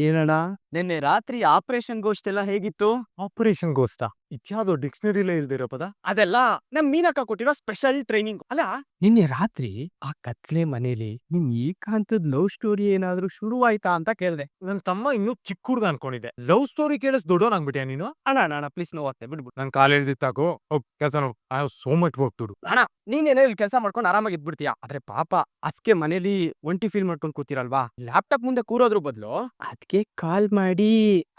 ಏನಣ್ಣ? ನಿನ್ನೆ ರಾತ್ರಿ ಆಪರೇಷನ್ ಗೋಸ್ಟ್ ಎಲ್ಲ ಹೇಗಿತ್ತು? ಆಪರೇಷನ್ ಗೋಸ್ತಾ? ಇದ್ಯಾವುದೋ ಡಿಕ್ಷನರಿಲೇ ಇಲ್ದಿರೋ ಪದ. ಅದೆಲ್ಲ ನಮ್ ಮೀನಕ್ಕ ಕೊಟ್ಟಿರೋ ಸ್ಪೆಷಲ್ ಟ್ರೈನಿಂಗ್ ಅಲ್ಲ. ನಿನ್ನೆ ರಾತ್ರಿ ಆ ಕತ್ಲೆ ಮನೇಲಿ ನಿಮ್ ಏಕಾಂತದ ಲವ್ ಸ್ಟೋರಿ ಏನಾದ್ರೂ ಶುರುವಾಯ್ತಾ ಅಂತ ಕೇಳ್ದೆ. ನನ್ ತಮ್ಮ ಇನ್ನೂ ಚಿಕ್ಕ ಹುಡುಗ ಅನ್ಕೊಂಡಿದ್ದೆ. ಲವ್ ಸ್ಟೋರಿ ಕೇಳಿಸ್ ದೊಡ್ಡವನಾಗ್ಬಿಟ್ಯಾ ನೀನು? ಅಣ್ಣ ಪ್ಲೀಸ್ ನೋವಾಗ್ತೆ ಬಿಡ್ಬಿಡು. ನನ್ ಕಾಲ್ ಎಳ್ದಿತ್ತಾಕು. ಹೋಗ್ ಕೆಲ್ಸ ನೋಡು. I have so much work to do. ಅಣ್ಣ ನೀನೇನೋ ಇಲ್ಲಿ ಕೆಲಸ ಮಾಡ್ಕೊಂಡು ಆರಾಮಾಗಿ ಇದ್ಬಿಡ್ತೀಯ. ಆದ್ರೆ ಪಾಪ ಅದ್ಕೆ ಮನೇಲಿ ಒಂಟಿ ಫೀಲ್ ಮಾಡ್ಕೊಂಡು ಕೂತಿರಲ್ವಾ, ಲ್ಯಾಪ್ಟಾಪ್ ಮುಂದೆ ಕೂರೋದ್ರ ಬದಲು ಅದಕ್ಕೆ ಕಾಲ್ ಮಾಡಿ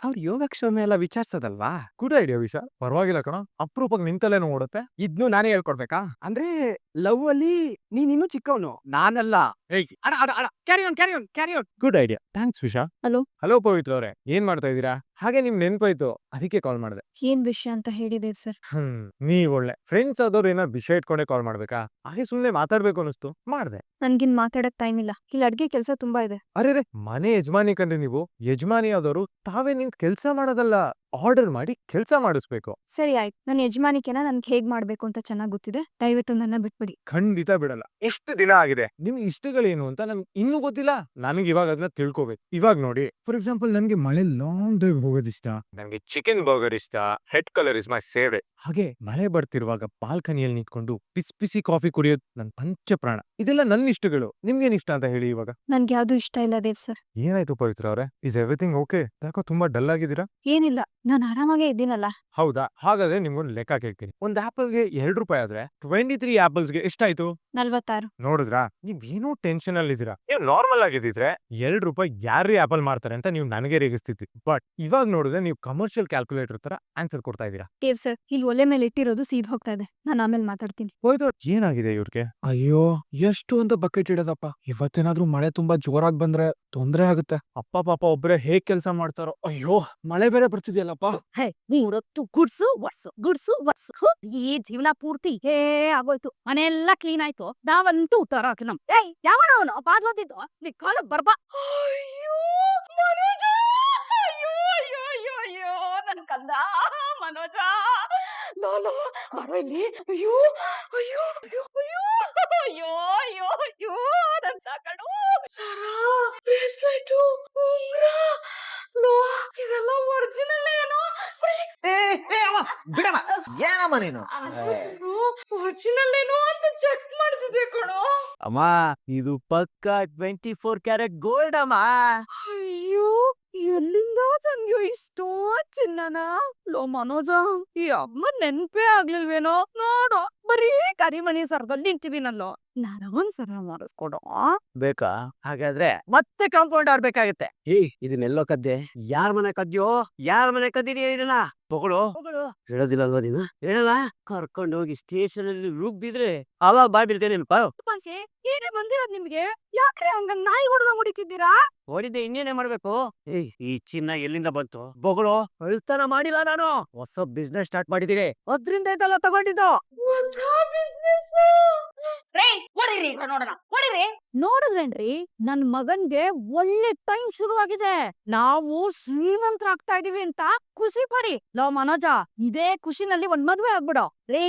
ಅವ್ರ ಯೋಗಕ್ಷೇಮ ಎಲ್ಲ ವಿಚಾರಿಸೋದಲ್ವಾ? Good idea ವಿಶಾ. ಪರವಾಗಿಲ್ಲ ಕಣ. ಅಪರೂಪಕ್ಕೆ ನಿಂತಲ್ಲೇನೋ ಓಡುತ್ತೆ. ಇದ್ನು ನಾನೇ ಹೇಳ್ಕೊಡ್ಬೇಕಾ? ಅಂದ್ರೆ ಲವ್ ಅಲ್ಲಿ ನೀನ್ ಇನ್ನೂ ಚಿಕ್ಕವನು, ನಾನಲ್ಲ. ಹೇಯ್, ಅಡ ಅಡ ಅಡ carry on. Good idea. Thanks Visha. Hello. Hello Pavitra ಅವರೇ, ಏನ್ ಮಾಡ್ತಾ ಇದೀರಾ? ಹಾಗೆ ನಿಮ್ ನೆನ್ಪಾಯ್ತು, ಅದಕ್ಕೆ ಕಾಲ್ ಮಾಡಿದೆ. ಏನ್ ವಿಷಯ ಅಂತ ಹೇಳಿದೇವ್ ಸರ್. ನೀವ್ ಒಳ್ಳೆ ಫ್ರೆಂಡ್ಸ್ ಆದವ್ರು ಏನೋ ವಿಷಯ ಇಟ್ಕೊಂಡೆ ಕಾಲ್ ಮಾಡ್ಬೇಕಾ? ಹಾಗೆ ಸುಮ್ನೆ ಮಾತಾಡ್ಬೇಕು ಅನಿಸ್ತು, ಮಾಡ್ದೆ. ನನ್ಗಿನ್ ಮಾತಾಡಕ್ ಟೈಮ್ ಇಲ್ಲ. ಇಲ್ಲಿ ಅಡ್ಗೆ ಕೆಲ್ಸ ತುಂಬಾ ಇದೆ. ಅರೆ ಮನೆ ಯಜಮಾನಿ ಕಂಡ್ರೆ ನೀವು. ಯಜಮಾನಿ ಆದವರು ತಾವೇ ನಿಂತ್ ಕೆಲ್ಸ ಮಾಡೋದಲ್ಲ, ಆರ್ಡರ್ ಮಾಡಿ ಕೆಲ್ಸ ಮಾಡಿಸ್ಬೇಕು. ಸರಿ ಆಯ್ತು, ನನ್ ಯಜಮಾನಿಕೆನ ನನ್ಗೆ ಹೇಗ್ ಮಾಡ್ಬೇಕು ಅಂತ ಚೆನ್ನಾಗ್ ಗೊತ್ತಿದೆ. ದಯವಿಟ್ಟು ನನ್ನ ಬಿಟ್ಬಿಡಿ. ಖಂಡಿತ ಬಿಡಲ್ಲ. ಎಷ್ಟು ದಿನ ಆಗಿದೆ ನಿಮ್ ಇಷ್ಟಗಳೇನು ಅಂತ ನನ್ಗೆ ಇನ್ನೂ ಗೊತ್ತಿಲ್ಲ. ನನಗೆ ಇವಾಗ ಅದನ್ನ ತಿಳ್ಕೊಬೇಕು. ಇವಾಗ ನೋಡಿ, ಫಾರ್ ಎಕ್ಸಾಂಪಲ್ ನನ್ಗೆ ಮಳೆ ಲಾಂಗ್ ಡ್ರೈವ್ ಹೋಗೋದ್ ಇಷ್ಟ. ನನ್ಗೆ ಚಿಕನ್ ಬರ್ಗರ್ ಇಷ್ಟ. Head colour is my favourite. ಹಾಗೆ ಮಳೆ ಬರ್ತಿರುವಾಗ ಬಾಲ್ಕನಿಯಲ್ಲಿ ನಿಂತ್ಕೊಂಡು ಬಿಸಿ ಬಿಸಿ ಕಾಫಿ ಕುಡಿಯೋದು ನನ್ ಪಂಚ ಪ್ರಾಣ. ಇದೆಲ್ಲ ನನ್ನ ಇಷ್ಟಗಳು. ನಿಮ್ಗೇನ್ ಇಷ್ಟ ಅಂತ ಹೇಳಿ ಇವಾಗ. ನನ್ಗೆ ಯಾವ್ದು ಇಷ್ಟ ಇಲ್ಲ ದೇವ್ ಸರ್. ಏನಾಯ್ತು ಪವಿತ್ರ ಅವ್ರೆ? Is everything okay? ಯಾಕೋ ತುಂಬಾ ಡಲ್ ಆಗಿದ್ದೀರಾ? ಏನಿಲ್ಲ, ನಾನ್ ಆರಾಮಾಗೇ ಇದ್ದೀನಲ್ಲ. ಹೌದಾ? ಹಾಗಾದ್ರೆ ನಿಮ್ಗೊಂದು ಲೆಕ್ಕ ಕೇಳ್ತೀನಿ. ಒಂದ್ ಆಪಲ್ಗೆ ₹2 ಆದ್ರೆ 23 ಆಪಲ್ಸ್ಗೆ ಎಷ್ಟಾಯ್ತು? 46. ನೋಡಿದ್ರಾ? ನೀವೇನೋ ಟೆನ್ಷನ್ ಅಲ್ಲಿ ಇದೀರಾ. ನೀವು ನಾರ್ಮಲ್ ಆಗಿದ್ದಿದ್ರೆ ₹2 ಯಾರ್ರೀ ಆಪಲ್ ಮಾರ್ತಾರೆ ಅಂತ ನೀವು ನನಗೆ ರೇಗಿಸ್ತಿದ್ರಿ. ಬಟ್ ಇವಾಗ ನೋಡಿದ್ರೆ ನೀವು ಕಮರ್ಷಿಯಲ್ ಕ್ಯಾಲ್ಕುಲೇಟರ್ ತರ ಆನ್ಸರ್ ಕೊಡ್ತಾ ಇದೀರಾ. ದೇವ್ ಸರ್, ಇಲ್ಲಿ ಒಲೆ ಮೇಲೆ ಇಟ್ಟಿರೋದು ಸೀದ್ ಹೋಗ್ತಾ ಇದೆ. ನಾನು ಆಮೇಲೆ ಮಾತಾಡ್ತೀನಿ. ಹೋಯ್ತು. ಏನಾಗಿದೆ ಇವ್ರಿಗೆ? ಅಯ್ಯೋ, ಎಷ್ಟು ಅಂತ ಬಕೆಟ್ ಇಡೋದಪ್ಪ. ಇವತ್ತೇನಾದ್ರೂ ಮಳೆ ತುಂಬಾ ಜೋರಾಗಿ ಬಂದ್ರೆ ತೊಂದ್ರೆ ಆಗುತ್ತೆ. ಅಪ್ಪ ಪಾಪ ಒಬ್ರೆ ಹೇಗ್ ಕೆಲ್ಸ ಮಾಡ್ತಾರೋ. ಅಯ್ಯೋ, ಮಳೆ ಬೇರೆ ಬರ್ತಿದ್ಯಲ್ಲಪ್ಪ. ಹೇ, 3 ಹೊತ್ತು ಗುಡ್ಸು. ಈ ಜೀವನ ಪೂರ್ತಿ ಹೇ ಆಗೋಯ್ತು. ಮನೆಯೆಲ್ಲ ಕ್ಲೀನ್ ಆಯ್ತು, ನಾವಂತೂ ತರಾಕಿನಂ. ಏಯ್, ಯಾವನ ಅವನು ಬಾಗ್ಲೋದಿದ್ದು? ನೀ ಕಾಲ ಬರ್ಬಾ. ಅಯ್ಯೋ ಮನೋಜ, ಅಯ್ಯೋ ನನ್ ಕಂದ ಮನೋಜ, ನಾನು ಬರೋ ಇಲ್ಲಿ. ಅಯ್ಯೋ ಅಯ್ಯೋ ಅಯ್ಯೋ ಅಯ್ಯೋ ಅಯ್ಯೋ ಅಯ್ಯೋ ಅಯ್ಯೋ ನನ್ ಸಾಕಣು. ಸರ, ಬ್ರೇಸ್ಲೆಟ್, ಉಂಗ್ರ, ಲೋಹ, ಇದೆಲ್ಲ ಒರಿಜಿನಲ್ ಏನೋ? ಬಿಡಮ್ಮ, ಏನಮ್ಮ ನೀನು? ಒರಿಜಿನಲ್ ಏನೋ ಅಂತ ಚೆಕ್ ಮಾಡ್ತಿದ್ದೆ ಕಣೋ. ಅಮ್ಮ, ಇದು ಪಕ್ಕಾ 24 ಕ್ಯಾರೆಟ್ ಗೋಲ್ಡ್ ಅಮ್ಮ. ಅಯ್ಯೋ, ಎಲ್ಲಿಂದ ತಂದ್ಯೋ ಇಷ್ಟೋ ಚಿನ್ನನ? ಲೋ ಮನೋಜ, ಈ ಅಮ್ಮ ನೆನ್ಪೇ ಆಗ್ಲಿಲ್ವೇನೋ? ನೋಡು, ಬರೀ ಕರಿಮಣಿ ಸರದಲ್ಲಿ ನಿಂತೀವಿನಲ್ಲೋ. ನನಗೊಂದ್ ಸರ ಮಾಡಿಸ್ಕೊಡು. ಬೇಕಾ? ಹಾಗಾದ್ರೆ ಮತ್ತೆ ಕಾಂಪೌಂಡ್ ಆಡ್ಬೇಕಾಗತ್ತೆ. ಇದನ್ನೆಲ್ಲೋ ಕದ್ದೆ? ಯಾರ ಮನೆ ಕದ್ಯೋ? ಯಾರ ಮನೆ ಕದ್ದಿದೀಯ ಇದನ್ನ? ತಗೊಳು. ಹೇಳೋದಿಲ್ಲಲ್ವಾ ನೀನು? ಹೇಳಲ್ಲ? ಕರ್ಕೊಂಡು ಹೋಗಿ ಸ್ಟೇಷನ್ ಅಲ್ಲಿ ರುಬ್ಬಿದ್ರೆ ಅವಾಗ ಬಾಯ್ಬಿಡ್ತೇನೆ. ತುಪಾನ್ಸಿ, ಏನೇ ಬಂದಿರೋದ್ ನಿಮ್ಗೆ? ಯಾಕ್ರೆ ಹಂಗ ನಾಯಿ ಹೊಡೆದ ಹೊಡಿತಿದ್ದೀರಾ? ಓಡಿದ್ದೆ ಇನ್ನೇನೆ ಮಾಡ್ಬೇಕು? ಈ ಚಿನ್ನ ಎಲ್ಲಿಂದ ಬಂತು? ಬೊಗಳು ಅಳ್ತನ ಮಾಡಿಲ್ಲ ನಾನು. ಹೊಸ ಬಿಸ್ನೆಸ್ ಸ್ಟಾರ್ಟ್ ಮಾಡಿದೀನಿ, ಅದ್ರಿಂದ ಇದೆಲ್ಲ ತಗೊಂಡಿದ್ದು. ಹೊಸ ಬಿಸ್ನೆಸ್. ಹೊಡಿರಿ ನೋಡೋಣ, ಹೊಡಿರಿ. ನೋಡಿದ್ರೇನ್ರಿ, ನನ್ ಮಗನ್ಗೆ ಒಳ್ಳೆ ಟೈಮ್ ಶುರುವಾಗಿದೆ. ನಾವು ಶ್ರೀಮಂತರಾಗ್ತಾ ಇದೀವಿ ಅಂತ ಖುಷಿ ಪಡಿ. ಲೋ ಮನೋಜ, ಇದೇ ಖುಷಿನಲ್ಲಿ ಒಂದ್ ಮದ್ವೆ ಆಗ್ಬಿಡು. ರೀ,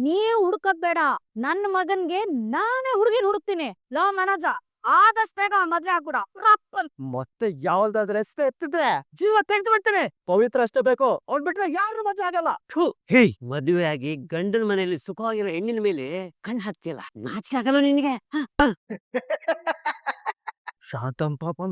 ನೀವ್ ಹುಡ್ಕದ್ ಬೇಡ, ನನ್ ಮಗನ್ಗೆ ನಾನೇ ಹುಡುಗಿನ ಹುಡುಕ್ತೀನಿ. ಲೋ ಮನೋಜ, ಆದಷ್ಟು ಬೇಗ ಮದ್ವೆ ಆಗ್ಬಿಡ. ಮತ್ತೆ ಯಾವ್ದಾದ್ರೆ ಹೆಸರು ಎತ್ತಿದ್ರೆ ಜೀವ ತೆಗೆದು ಬಿಡ್ತೇನೆ. ಪವಿತ್ರ ಅಷ್ಟೇ ಬೇಕು, ಅವ್ನ್ ಬಿಟ್ರೆ ಯಾರು ಮದ್ವೆ ಆಗಲ್ಲ. ಹೇಯ್, ಮದುವೆ ಆಗಿ ಗಂಡನ ಮನೆಯಲ್ಲಿ ಸುಖವಾಗಿರೋ ಹೆಣ್ಣಿನ ಮೇಲೆ ಕಣ್ ಹಾಕ್ತಿಯಲ್ಲ, ನಾಚಿಕೆ ಆಗಲ್ಲ ನಿನ್ಗೆ? ಶಾಂತಂ ಪಾಪಂ.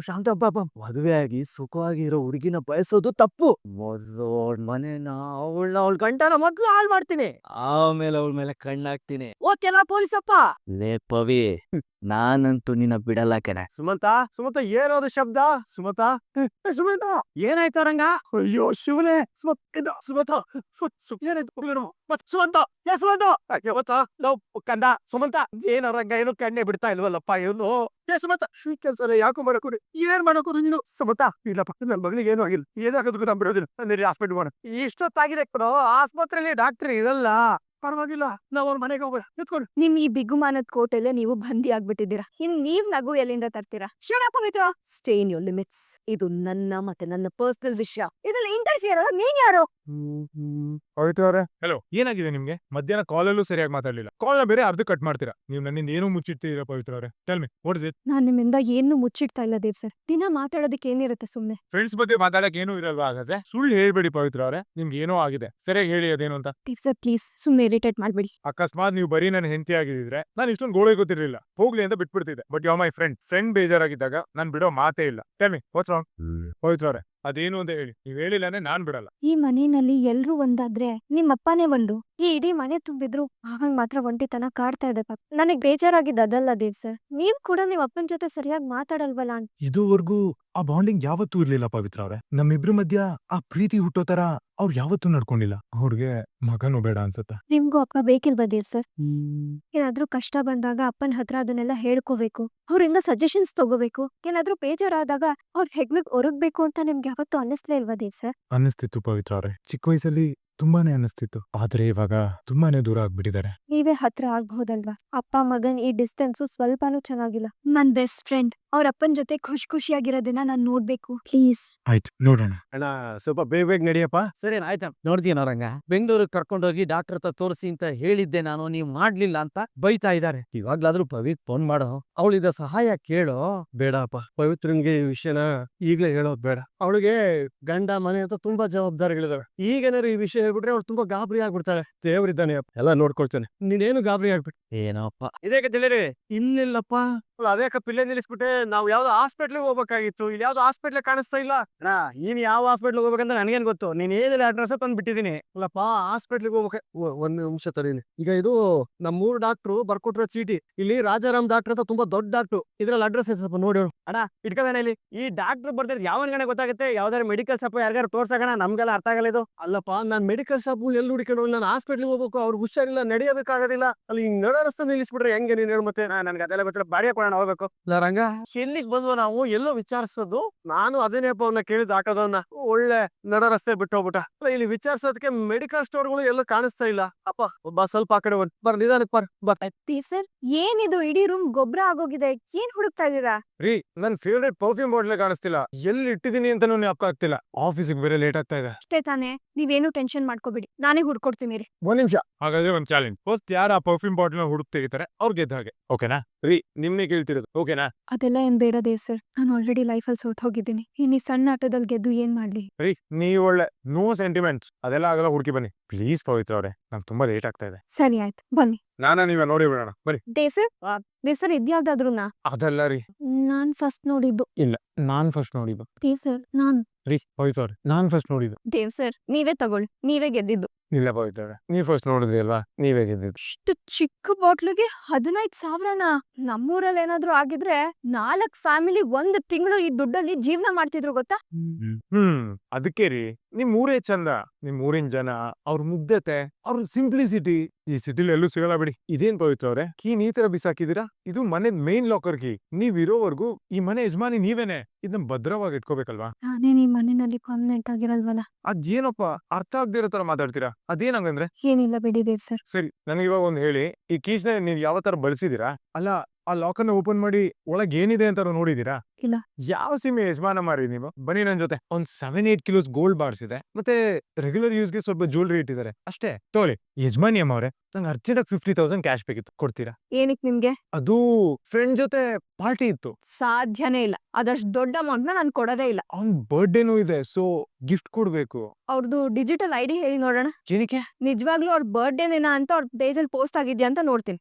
ಮದುವೆ ಆಗಿ ಸುಖವಾಗಿ ಇರೋ ಹುಡುಗಿನ ಬಯಸೋದು ತಪ್ಪು. ಮೊದ್ಲು ಅವಳ ಮನೆನ, ಅವಳ ಗಂಟನ ಮೊದ್ಲು ಹಾಳು ಮಾಡ್ತೀನಿ, ಆಮೇಲೆ ಅವಳ ಮೇಲೆ ಕಣ್ಣಾಕ್ತೀನಿ. ಓಕೆಲ್ಲ ಪೊಲೀಸಪ್ಪ? ಲೇ ಪವಿ, ನಾನಂತೂ ನಿನ್ನ ಬಿಡಲ್ಲ ಕಣೆ. ಸುಮಂತ ಏನೋದು ಶಬ್ದ? ಸುಮಂತ ಏನಾಯ್ತು ರಂಗ? ಅಯ್ಯೋ ಶಿವನೇ, ಸುಮಂತ ಕಂದ. ಸುಮಂತ ಏನ ರಂಗ, ಏನು ಕಣ್ಣೆ ಬಿಡ್ತಾ ಇಲ್ವಲ್ಲಪ್ಪ ಇವನು. ಸುಮಂತ, ಈ ಕೆಲ್ಸ ಯಾಕೋ ಮಾಡಕೋರಿ, ಏನ್ ಮಾಡಕೋರಿ ನೀನು? ಸುಮಂತ, ಇಲ್ಲಪ್ಪ, ನನ್ನ ಮಗಳಿಗೆ ಏನು ಆಗಿಲ್ಲ, ಏನಾಗೋದಕ್ಕೂ ನಾನ್ ಬಿಡೋದಿಲ್ಲ. ಹಾಸ್ಪಿಟಲ್ ಹೋಗೋಣ. ಇಷ್ಟೊತ್ತಾಗಿದೆ ಕಣೋ, ಆಸ್ಪತ್ರೆಯಲ್ಲಿ ಡಾಕ್ಟರ್ ಇರಲ್ಲ. ಪರವಾಗಿಲ್ಲ ನಾವ್ ಅವ್ರ ಮನೆಗೆ ಹೋಗೋಣ ಎತ್ಕೊಂಡು ನಿಮ್ ಈ ಬಿಗುಮಾನದ ಕೋಟೆಲ್ಲೇ ನೀವು ಬಂದಿ ಆಗ್ಬಿಟ್ಟಿದ್ದೀರಾ. ಇನ್ ನೀವ್ ನಗು ಎಲ್ಲಿಂದ ತರ್ತೀರಾ? Stay in your limits. ಇದು ನನ್ನ ಮತ್ತೆ ನನ್ನ ಪರ್ಸನಲ್ ವಿಷಯ. ಇದ್ರಲ್ಲಿ ಇಂಟರ್ಫಿಯರ್ ನೀನ್ ಯಾರು? ಪವಿತ್ರ ಅವರೇ ಹಲೋ, ಏನಾಗಿದೆ ನಿಮ್ಗೆ? ಮಧ್ಯಾಹ್ನ ಕಾಲಲ್ಲೂ ಸರಿಯಾಗಿ ಮಾತಾಡ್ಲಿಲ್ಲ. ಕಾಲ್ನ ಬೇರೆ ಅರ್ಧ ಕಟ್ ಮಾಡ್ತೀರಾ. ನೀವು ನನ್ನಿಂದ ಏನೂ ಮುಚ್ಚಿಡ್ತೀರಾ ಪವಿತ್ರ ಅವರೇ. Tell me what is it? ನಾನ್ ನಿಮ್ಮಿಂದ ಏನು ಮುಚ್ಚಿಡ್ತಾ ಇಲ್ಲ ದೇವ್ ಸರ್. ದಿನ ಮಾತಾಡೋದಕ್ಕೆ ಏನಿರುತ್ತೆ ಸುಮ್ನೆ. ಫ್ರೆಂಡ್ಸ್ ಬಗ್ಗೆ ಮಾತಾಡಕ್ ಏನೂ ಇರಲ್ವಾ ಹಾಗಾದ್ರೆ? ಸುಳ್ಳು ಹೇಳ್ಬೇಡಿ ಪವಿತ್ರ ಅವರೇ, ನಿಮ್ಗೆ ಏನೋ ಆಗಿದೆ. ಸರಿಯಾಗಿ ಹೇಳಿ ಅದೇನು ಅಂತ. ದೇವ್ ಸರ್ ಪ್ಲೀಸ್ ಸುಮ್ನೆ ಇರಿಟೇಟ್ ಮಾಡ್ಬೇಡಿ. ಅಕಸ್ಮಾತ್ ನೀವು ಬರೀ ನನ್ನ ಹೆಂಡತಿ ಆಗಿದ್ರೆ ನಾನು ಇಷ್ಟೊಂದು ಗೋಳೆ ಗೊತ್ತಿರಲಿಲ್ಲ, ಹೋಗ್ಲಿ ಅಂತ ಬಿಟ್ಬಿಡ್ತಿದ್ದೆ. ಬಟ್ ಯು ಮೈ ಫ್ರೆಂಡ್ ಬೇಜಾರಾಗಿದ್ದಾಗ ನಾನು ಬಿಡೋ ಮಾತೇ ಇಲ್ಲ. Tell me what's wrong? Pavitra ಅವರೇ ಅದೇನು ಅಂತ ಹೇಳಿ. ನೀವ್ ಹೇಳಿಲ್ಲಾನೆ ನಾನ್ ಬಿಡಲ್ಲ. ಈ ಮನೆಯಲ್ಲಿ ಎಲ್ರೂ ಒಂದಾದ್ರೆ ನಿಮ್ಮಪ್ಪನೇ ಒಂದು. ಈ ಇಡೀ ಮನೆ ತುಂಬಿದ್ರು ಆವಾಗ ಮಾತ್ರ ಒಂಟಿತನ ಕಾಡ್ತಾ ಇದೆ ಪಾಪ. ನನಗ್ ಬೇಜಾರಾಗಿದ್ದು ಅದಲ್ಲ ದೇವ್ ಸರ್, ನೀವ್ ಕೂಡ ನಿಮ್ ಅಪ್ಪನ ಜೊತೆ ಸರಿಯಾಗಿ ಮಾತಾಡಲ್ವಲ್ಲ ಅಂತ. ಇದುವರೆಗೂ ಆ ಬಾಂಡಿಂಗ್ ಯಾವತ್ತೂ ಇರ್ಲಿಲ್ಲ ಪವಿತ್ರ ಅವ್ರೆ. ನಮ್ಮಿಬ್ರ ಮಧ್ಯ ಆ ಪ್ರೀತಿ ಹುಟ್ಟೋ ತರ ಅವ್ರು ಯಾವತ್ತೂ ನಡ್ಕೊಂಡಿಲ್ಲ. ಅವ್ರಿಗೆ ಮಗನೂ ಬೇಡ ಅನ್ಸುತ್ತೆ. ನಿಮ್ಗೂ ಅಪ್ಪ ಬೇಕಿಲ್ವಾ ದೇವ್ ಸರ್? ಏನಾದ್ರೂ ಕಷ್ಟ ಬಂದಾಗ ಅಪ್ಪನ ಹತ್ರ ಅದನ್ನೆಲ್ಲ ಹೇಳ್ಕೋಬೇಕು, ಅವ್ರಿಂದ ಸಜೆಷನ್ಸ್ ತಗೋಬೇಕು. ಏನಾದ್ರೂ ಬೇಜಾರಾದಾಗ ಅವ್ರ ಹೆಗ್ಲಿಗ್ ಒರಗ್ಬೇಕು ಅಂತ ನಿಮ್ಗೆ ಯಾವತ್ತೂ ಅನ್ನಿಸ್ಲೇ ಇಲ್ವಾ ದೇವ್ ಸರ್? ಅನ್ನಿಸ್ತಿತ್ತು ಪವಿತ್ರ ಅವ್ರೆ, ಚಿಕ್ಕ ವಯಸ್ಸಲ್ಲಿ ತುಂಬಾನೇ ಅನ್ನಿಸ್ತಿತ್ತು. ಆದ್ರೆ ಇವಾಗ ತುಂಬಾನೇ ದೂರ ಆಗ್ಬಿಟ್ಟಿದ್ದಾರೆ. ನೀವೇ ಹತ್ರ ಆಗ್ಬಹುದಲ್ವಾ? ಅಪ್ಪ ಮಗನ್ ಈ ಡಿಸ್ಟೆನ್ಸು ಸ್ವಲ್ಪನೂ ಚೆನ್ನಾಗಿಲ್ಲ. ನನ್ ಬೆಸ್ಟ್ ಫ್ರೆಂಡ್ ಅವ್ರ ಅಪ್ಪನ್ ಜೊತೆ ಖುಷಿಯಾಗಿರೋದನ್ನ ನಾನ್ ನೋಡ್ಬೇಕು ಪ್ಲೀಸ್. ಆಯ್ತು ನೋಡೋಣ. ಅಣ್ಣ ಸ್ವಲ್ಪ ಬೇಗ ನಡಿಯಪ್ಪ. ಸರಿ ಆಯ್ತಾ ನೋಡ್ತೀನ ರಂಗ, ಬೆಂಗಳೂರಿಗೆ ಕರ್ಕೊಂಡೋಗಿ ಡಾಕ್ಟರ್ ಹತ್ರ ತೋರಿಸಿ ಅಂತ ಹೇಳಿದ್ದೆ ನಾನು, ನೀವು ಮಾಡ್ಲಿಲ್ಲ ಅಂತ ಬೈತಾ ಇದ್ದಾರೆ. ಇವಾಗ್ಲಾದ್ರೂ ಪವಿತ್ ಫೋನ್ ಮಾಡೋ, ಅವಳಿದ ಸಹಾಯ ಕೇಳೋ. ಬೇಡಪ್ಪ, ಪವಿತ್ರನ್ಗೆ ಈ ವಿಷಯನ ಈಗ್ಲೇ ಹೇಳೋದ್ ಬೇಡ. ಅವಳಿಗೆ ಗಂಡ ಮನೆ ಅಂತ ತುಂಬಾ ಜವಾಬ್ದಾರಿಗಳಿದಾವೆ. ಈಗೇನಾದ್ರು ಈ ವಿಷಯ ಹೇಳ್ಬಿಟ್ರೆ ಅವ್ಳು ತುಂಬಾ ಗಾಬರಿ ಆಗ್ಬಿಡ್ತಾಳೆ. ದೇವ್ರಿದ್ದಾನೆ ಅಪ್ಪ, ಎಲ್ಲ ನೋಡ್ಕೊಳ್ತಾನೆ. ನೀನೇನು ಗಾಬರಿ ಆಗ್ಬಿಟ್ಟು ಏನೋಪ್ಪ ಇದೇಕ ತಿಳಿರಿ ಇಲ್ಲಿಲ್ಲಪ್ಪ. ಅದೇ ಇಲ್ಲೇ ನಿಲ್ಲಿಸ್ಬಿಟ್ಟೆ. ನಾವು ಯಾವ್ದೋ ಹಾಸ್ಪಿಟ್ಲಿಗೆ ಹೋಗ್ಬೇಕಾಗಿತ್ತು, ಇಲ್ಲಿ ಯಾವ್ದೋ ಹಾಸ್ಪಿಟ್ಲ್ ಕಾಣಿಸ್ತಾ ಇಲ್ಲ. ನೀನ್ ಯಾವ ಹಾಸ್ಪಿಟ್ಲ್ ಹೋಗ್ಬೇಕಂತ ನನಗೇನ್ ಗೊತ್ತು? ನೀನ್ ಏನಿಲ್ಲ ಅಡ್ರೆಸ್ ತಂದು ಬಿಟ್ಟಿದೀನಿ. ಅಲ್ಲಪ್ಪ ಹಾಸ್ಪಿಟ್ಲಿಗೆ ಹೋಗ್ಬೇಕು. ಒಂದ್ ನಿಮಿಷ ತಡೀನಿ. ಈಗ ಇದು ನಮ್ಮೂರ್ ಡಾಕ್ಟ್ರು ಬರ್ಕೊಟ್ರ ಚೀಟಿ. ಇಲ್ಲಿ ರಾಜಾರಾಮ್ ಡಾಕ್ಟರ್ ಅಂತ ತುಂಬಾ ದೊಡ್ಡ ಡಾಕ್ಟ್ರು. ಇದ್ರಲ್ಲಿ ಅಡ್ರೆಸ್ ಐತೆ, ಸ್ವಲ್ಪ ನೋಡಿ. ಅಣ್ಣ ಇಟ್ಕೋವೇನ ಇಲ್ಲಿ? ಈ ಡಾಕ್ಟರ್ ಬರ್ತಾರೆ ಯಾವನ್ಗಣ ಗೊತ್ತಾಗುತ್ತೆ? ಯಾವ್ದಾರು ಮೆಡಿಕಲ್ ಶಾಪ್ ಯಾರಿಗಾರು ತೋರ್ಸಕಣ, ನಮ್ಗೆಲ್ಲ ಅರ್ಥ ಆಗಲ್ಲ ಇದು. ಅಲ್ಲಪ್ಪ, ನಾನ್ ಮೆಡಿಕಲ್ ಶಾಪ್ ಎಲ್ಲಿ ಹುಡುಕೊಂಡು ನಾನು ಹಾಸ್ಪಿಟ್ಲಿಗೆ ಹೋಗ್ಬೇಕು. ಅವ್ರು ಹುಷಾರಿಲ್ಲ, ನಡೆಯೋದಕ್ಕಾಗೋದಿಲ್ಲ. ಅಲ್ಲಿ ಹಿಂಗ್ ನಡ ರಸ್ತೆ ನಿಲ್ಲಿಸ್ಬಿಟ್ರೆ ಹೆಂಗೆ? ನೀನ್ ಹೇಳು ಮತ್ತೆ. ನನ್ಗೆ ಅದೆಲ್ಲ ಗೊತ್ತಿಲ್ಲ, ಬಾಡಿಗೆ ಕೊಡೋಣ ಹೋಗ್ಬೇಕು. ರಂಗ ಎಲ್ಲಿಗೆ ಬಂದ್ವು ನಾವು? ಎಲ್ಲೋ ವಿಚಾರಿಸೋದು. ನಾನು ಅದನ್ನೇಪ್ಪ ಅವನ್ನ ಕೇಳಿದ್ ಹಾಕೋದವನ್ನ. ಒಳ್ಳೆ ನಡ ರಸ್ತೆ ಬಿಟ್ಟು ಹೋಗ್ಬಿಟ್ಟ. ಇಲ್ಲಿ ವಿಚಾರಿಸೋದಕ್ಕೆ ಮೆಡಿಕಲ್ ಸ್ಟೋರ್ಗಳು ಎಲ್ಲೂ ಕಾಣಿಸ್ತಾ ಇಲ್ಲ. ಅಪ್ಪ ಒಬ್ಬ ಸ್ವಲ್ಪ ಆ ಕಡೆ ಬರ್, ನಿಧಾನಕ್ಕೆ ಬರ್. ದೇವ್ ಸರ್ ಏನಿದು ಇಡೀ ರೂಮ್ ಗೊಬ್ಬರ ಆಗೋಗಿದೆ, ಏನ್ ಹುಡುಕ್ತಾ ಇದೀರಾ? ರೀ, ನನ್ ಫೇವ್ರೇಟ್ ಪರ್ಫ್ಯೂಮ್ ಬಾಟ್ಲೆ ಕಾಣಿಸ್ತಿಲ್ಲ. ಎಲ್ಲಿ ಇಟ್ಟಿದೀನಿ ಅಂತಾನು ಜ್ಞಾಪಕ ಆಗ್ತಿಲ್ಲ. ಆಫೀಸಿಗೆ ಬೇರೆ ಲೇಟ್ ಆಗ್ತಾ ಇದೆ. ಅಷ್ಟೇ ತಾನೇ, ನೀವೇನು ಟೆನ್ಷನ್ ಮಾಡ್ಕೋಬೇಡಿ, ನಾನೇ ಹುಡ್ಕೊಡ್ತೀನಿ ರೀ. ಒಂದ್ ನಿಮಿಷ. ಹಾಗಾದ್ರೆ ಒಂದ್ ಚಾಲೆಂಜ್. ಫಸ್ಟ್ ಯಾರು ಆ ಪರ್ಫ್ಯೂಮ್ ಬಾಟ್ಲ್ ಹುಡುಕ್ ತೆಗಿತಾರೆ ಅವ್ರು ಗೆದ್ದ ಹಾಗೆ. ಓಕೆನಾ? ರೀ, ನಿಮ್ನೆ ಕೇಳ್ತಿರೋದು. ಓಕೆನಾ? ಅದೆಲ್ಲ ಏನ್ ಬೇಡ ದೇವ್ ಸರ್, ನಾನು ಆಲ್ರೆಡಿ ಲೈಫಲ್ಲಿ ಸೋತ್ ಹೋಗಿದ್ದೀನಿ. ಇನ್ನು ಈ ಸಣ್ಣ ಆಟದಲ್ಲಿ ಗೆದ್ದು ಏನ್ ಮಾಡ್ಲಿ? ರೀ, ನೀವ್ ಒಳ್ಳೆ ನೋ ಸೆಂಟಿಮೆಂಟ್ಸ್ ಅದೆಲ್ಲ ಆಗಲ್ಲ. ಹುಡುಕಿ ಬನ್ನಿ ಪ್ಲೀಸ್ ಪವಿತ್ರ ಅವ್ರೆ, ನಂಗೆ ತುಂಬಾ ಲೇಟ್ ಆಗ್ತಾ ಇದೆ. ಸರಿ ಆಯ್ತು ಬನ್ನಿ. ನೀವೇ ನೋಡಿ ಬಿಡೋಣ. ಬನ್ನಿ. ದೇವ್ ಸರ್ ಇದ್ಯಾವ್ದಾದ್ರುನಾ? ಅದಲ್ಲ ರೀ, ನಾನ್ ಫಸ್ಟ್ ನೋಡಿದ್ದು. ನಾನ್ ಫಸ್ಟ್ ನೋಡಿದ್ದು. ದೇವ್ ಸರ್ ನಾನ್. ರೀ ಪವಿತ್ರ ಅವ್ರೆ, ನಾನ್ ಫಸ್ಟ್ ನೋಡಿದ್ದು. ದೇವ್ ಸರ್ ನೀವೇ ತಗೊಳ್ಳಿ, ನೀವೇ ಗೆದ್ದಿದ್ದು. ಇಲ್ಲ ಪವಿತ್ರ ಅವ್ರೆ, ನೀವ್ ಫಸ್ಟ್ ನೋಡಿದ್ರಿ ಅಲ್ವಾ, ನೀವೇ ಗೆದ್ದಿದ್ದು. ಇಷ್ಟು ಚಿಕ್ಕ ಬಾಟ್ಲಿಗೆ 15,000ನಾ? ನಮ್ಮೂರಲ್ಲಿ ಏನಾದ್ರು ಆಗಿದ್ರೆ 4 ಫ್ಯಾಮಿಲಿ 1 ತಿಂಗಳು ಈ ದುಡ್ಡಲ್ಲಿ ಜೀವನ ಮಾಡ್ತಿದ್ರು ಗೊತ್ತಾ? ಅದಕ್ಕೆ ರೀ, ನಿಮ್ ಊರೇ ಚಂದ. ನಿಮ್ ಊರಿನ ಜನ, ಅವ್ರ ಮುಗ್ಧತೆ, ಅವ್ರ ಸಿಂಪ್ಲಿಸಿಟಿ ಈ ಸಿಟಿಲಿ ಎಲ್ಲೂ ಸಿಗಲ್ಲ ಬಿಡಿ. ಇದೇನ್ ಪವಿತ್ರ ಅವ್ರೆ, ಕೀನ್ ಈ ತರ ಬಿಸಾಕಿದೀರಾ? ಇದು ಮನೆ ಮೇನ್ ಲಾಕರ್ ಕೀ. ನೀವ್ ಇರೋವರೆಗೂ ಈ ಮನೆ ಯಜಮಾನಿ ನೀವೇನೆ. ಇದನ್ನ ಭದ್ರವಾಗಿ ಇಟ್ಕೋಬೇಕಲ್ವಾ? ನಾನೇ ಈ ಮನೆಯಲ್ಲಿ ಪರ್ಮನೆಂಟ್ ಆಗಿರಲ್ವಲ್ಲ. ಅದೇನಪ್ಪ ಅರ್ಥ ಆಗದಿರೋ ತರ ಮಾತಾಡ್ತೀರಾ? ಅದೇನಂಗಂದ್ರೆ? ಏನಿಲ್ಲ ಬಿಡಿ ದೇವ್ ಸರ್. ಸರಿ, ನನಗೆ ಇವಾಗ ಒಂದ್ ಹೇಳಿ, ಈ ಕೀಸ್ನ ನೀವ್ ಯಾವ ತರ ಬಳಸಿದೀರಾ? ಅಲ್ಲ, ಆ ಲಾಕರ್ನ ಓಪನ್ ಮಾಡಿ ಒಳಗ್ ಏನಿದೆ ಅಂತ ನೋಡಿದೀರಾ? ಇಲ್ಲ. ಯಾವ ಸೀಮೆ ಯಜಮಾನ ಮಾರಿ ನೀವು? ಬನ್ನಿ ನನ್ ಜೊತೆ. ಒಂದ್ 7-8 ಕಿಲೋಸ್ ಗೋಲ್ಡ್ ಬಾರ್ಸ್ ಇದೆ, ಮತ್ತೆ ರೆಗ್ಯುಲರ್ ಯೂಸ್ಗೆ ಸ್ವಲ್ಪ ಜ್ಯುವೆಲ್ರಿ ಇಟ್ಟಿದ್ದಾರೆ ಅಷ್ಟೇ. ತೋರಿ ಯಜಮಾನಿ ಅಮ್ಮ ಅವ್ರೆ, ನಂಗೆ ಅರ್ಜೆಂಟ್ 50,000 ಕ್ಯಾಶ್ ಬೇಕಿತ್ತು, ಕೊಡ್ತೀರಾ? ಏನಕ್ ನಿಮ್ಗೆ? ಅದು ಫ್ರೆಂಡ್ ಜೊತೆ ಪಾರ್ಟಿ ಇತ್ತು. ಸಾಧ್ಯನೇ ಇಲ್ಲ, ಅದಷ್ಟು ದೊಡ್ಡ ಅಮೌಂಟ್ ನಾನ್ ಕೊಡೋದೇ ಇಲ್ಲ. ಅವ್ನ್ ಬರ್ಡೇನೂ ಇದೆ, ಸೊ ಗಿಫ್ಟ್ ಕೊಡ್ಬೇಕು. ಅವ್ರದ್ದು ಡಿಜಿಟಲ್ ID ಹೇಳಿ ನೋಡೋಣ. ಏನಕ್ಕೆ? ನಿಜವಾಗ್ಲೂ ಅವ್ರ ಬರ್ಡೇ ದಿನ ಅಂತ ಅವ್ರ ಪೇಜಲ್ಲಿ ಪೋಸ್ಟ್ ಆಗಿದ್ಯಾ ಅಂತ ನೋಡ್ತೀನಿ.